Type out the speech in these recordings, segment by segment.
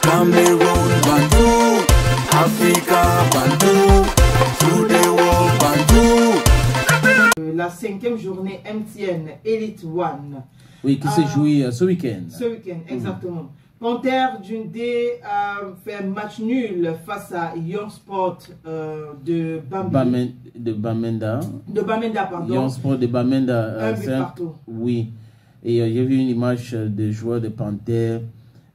Cameroun, Bandou, Africa, Bandou, through the world, Bandou. La 5e journée MTN Elite One. Oui, qui s'est joué ce week-end. Ce week-end, exactement. Panthère Dundee a fait match nul face à Young Sport de Bambi. De Bamenda. De Bamenda, pardon. Young Sport de Bamenda. Un but partout. Oui. Et j'ai vu une image de joueurs de Panthère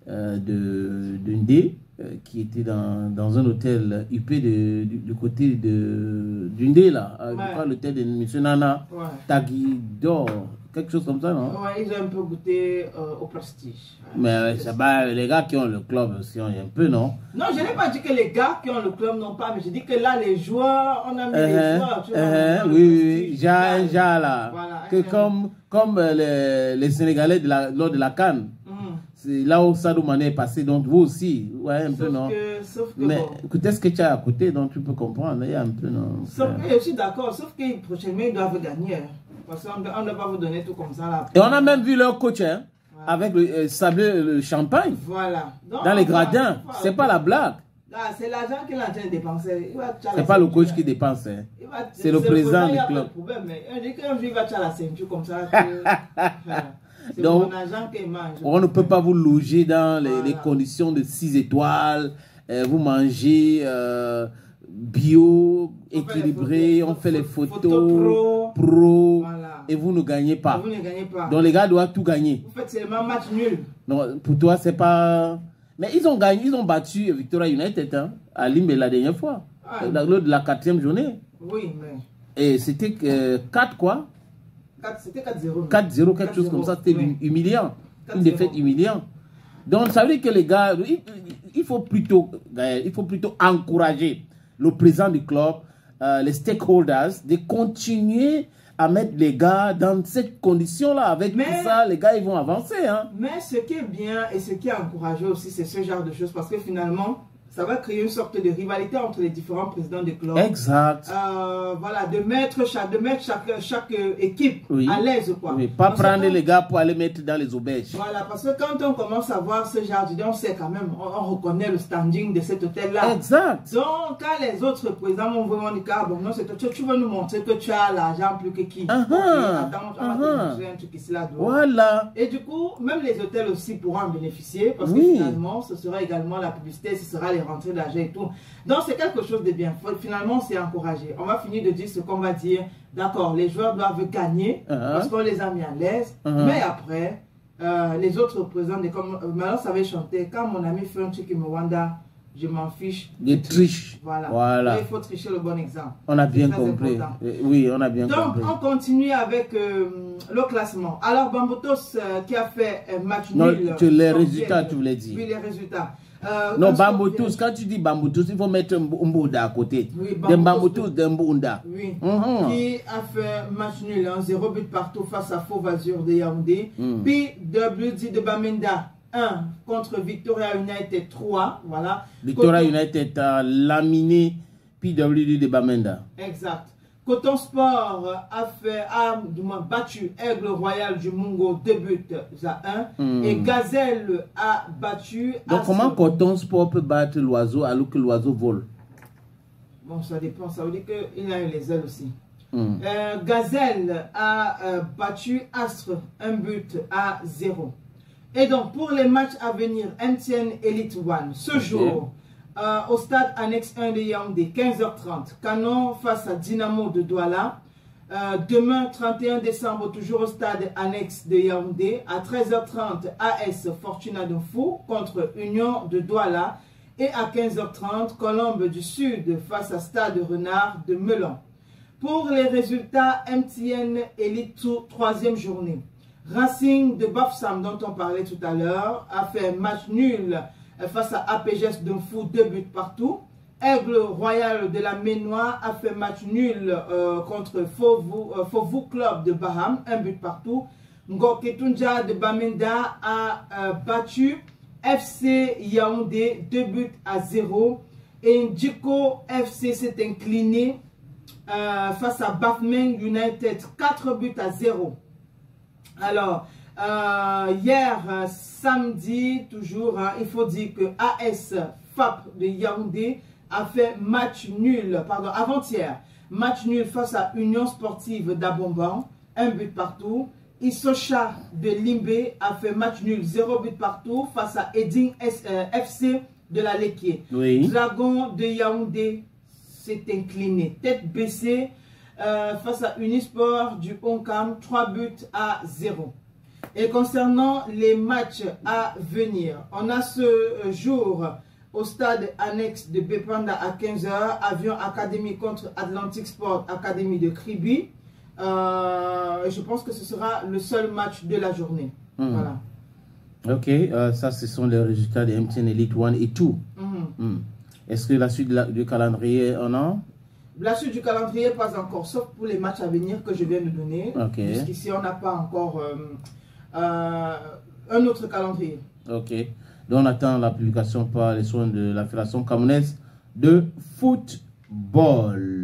de Dundee qui était dans un hôtel UP du côté de Dundee, là. Je crois l'hôtel de M. Nana Tagidor. Quelque chose comme ça, non? Ouais, ils ont un peu goûté au prestige. Mais les gars qui ont le club aussi, on y a un peu, non? Non, je n'ai pas dit que les gars qui ont le club n'ont pas, mais je dis que là, les joueurs, on a mis les joueurs. Tu vois, oui, là. Voilà, que comme les Sénégalais lors de la CAN. C'est là où Sadio Mané est passé, donc vous aussi, ouais, un peu, non? Sauf que mais bon. Écoutez ce que tu as à côté, donc tu peux comprendre, il y a un peu, non? Sauf que je suis d'accord, sauf que prochainement, ils doivent gagner. Parce qu'on ne va pas vous donner tout comme ça là. Et on a même vu leur coach, hein, avec le Sablé, le champagne. Voilà. Donc, dans les gradins. C'est pas la blague. C'est l'argent qu'il est en train de dépenser. C'est pas le coach qui dépense. Hein. C'est le président du club. Mais on dit qu'un jour il va tirer la ceinture comme ça. C'est donc, mon argent qu'il mange. On ne peut pas vous loger dans les conditions de 6 étoiles. Vous mangez bio, équilibré, on fait les photos pro voilà. Et vous ne gagnez pas. Vous ne gagnez pas. Donc les gars doivent tout gagner. Vous faites seulement match nul. Non, pour toi, c'est pas... Mais ils ont gagné, ils ont battu Victoria United hein, à Limbe la dernière fois, lors de la 4e journée. Oui, mais... Et c'était 4 quoi? C'était 4-0. 4-0, quelque chose comme ça, c'était humiliant. Une défaite humiliante. Donc ça veut dire que les gars, il faut plutôt encourager le président du club, les stakeholders, de continuer à mettre les gars dans cette condition-là. Avec tout ça, les gars, ils vont avancer. Hein. Mais ce qui est bien et ce qui est encouragé aussi, c'est ce genre de choses. Parce que finalement, ça va créer une sorte de rivalité entre les différents présidents des clubs. Exact. Voilà, de mettre chaque équipe à l'aise. Oui, pas prendre les gars pour aller mettre dans les auberges. Voilà, parce que quand on commence à voir ce genre d'idée, on sait quand même, on reconnaît le standing de cet hôtel-là. Exact. Donc, quand les autres présidents vont vraiment dire, bon, non, tu veux nous montrer que tu as l'argent plus que qui. Attends, on va te montrer un truc ici là. Voilà. Et du coup, même les hôtels aussi pourront en bénéficier, parce que finalement, ce sera également la publicité, ce sera les rentrées d'argent et tout. Donc c'est quelque chose de bien. Finalement, c'est encouragé. On va finir de dire ce qu'on va dire. D'accord, les joueurs doivent gagner parce qu'on les a mis à l'aise. Mais après, les autres présidents, comme maintenant ça va chanter. Quand mon ami fait un truc qui me wanda, je m'en fiche. Des triches. Voilà. Il faut tricher le bon exemple. On a bien compris. Oui, on a bien compris. Donc, on continue avec le classement. Alors, Bambutos qui a fait un match nul. Non, les résultats, tu voulais dire. Oui, les résultats. Non, Bambutos, quand tu dis Bambutos, il faut mettre un Mbouda à côté. Oui, Bambutos d'un Mbouda. Oui. Qui a fait match nul, 0 but partout face à Fauve Azur de Yaoundé. Puis WD de Bamenda 1 contre Victoria United 3. Voilà. Victoria United a laminé PWD de Bamenda. Exact. Coton Sport a battu Aigle Royal du Mungo 2 buts à 1. Et Gazelle a battu... Donc comment Coton Sport peut battre l'oiseau alors que l'oiseau vole? Bon, ça dépend. Ça veut dire qu'il a eu les ailes aussi. Gazelle a battu Astre 1 but à 0. Et donc, pour les matchs à venir, MTN Elite One, ce jour... au stade annexe 1 de Yaoundé, 15h30. Canon face à Dynamo de Douala. Demain, 31 décembre, toujours au stade annexe de Yaoundé. À 13h30, AS Fortuna de Fou contre Union de Douala. Et à 15h30, Colombe du Sud face à Stade Renard de Melun. Pour les résultats, MTN Elite 3e journée. Racing de Bafsam, dont on parlait tout à l'heure, a fait un match nul face à APGS de Fou, 2 buts partout. Aigle Royal de la Ménois a fait match nul contre Fauvu Club de Baham, 1 but partout. Ngoketunja de Bamenda a battu FC Yaoundé 2 buts à 0. Et Ndjiko FC s'est incliné face à Bafmen United 4 buts à 0. Alors, Hier, samedi, toujours, il faut dire que AS FAP de Yaoundé a fait match nul, pardon, avant-hier, match nul face à Union Sportive d'Abomban, 1 but partout. Issocha de Limbé a fait match nul, 0 but partout face à Eding FC de la Lequier. Oui. Dragon de Yaoundé s'est incliné, tête baissée, face à Unisport du Onkam, 3 buts à 0. Et concernant les matchs à venir, on a ce jour au stade annexe de Bepanda à 15 h, Avion Académie contre Atlantic Sport Académie de Kribi. Je pense que ce sera le seul match de la journée. Voilà. Ok, ça ce sont les résultats de MTN Elite 1 et 2. Est-ce que la suite du calendrier en a? La suite du calendrier, pas encore, sauf pour les matchs à venir que je viens de donner. Jusqu'ici, on n'a pas encore un autre calendrier. Ok. Donc, on attend la publication par les soins de la Fédération camerounaise de football.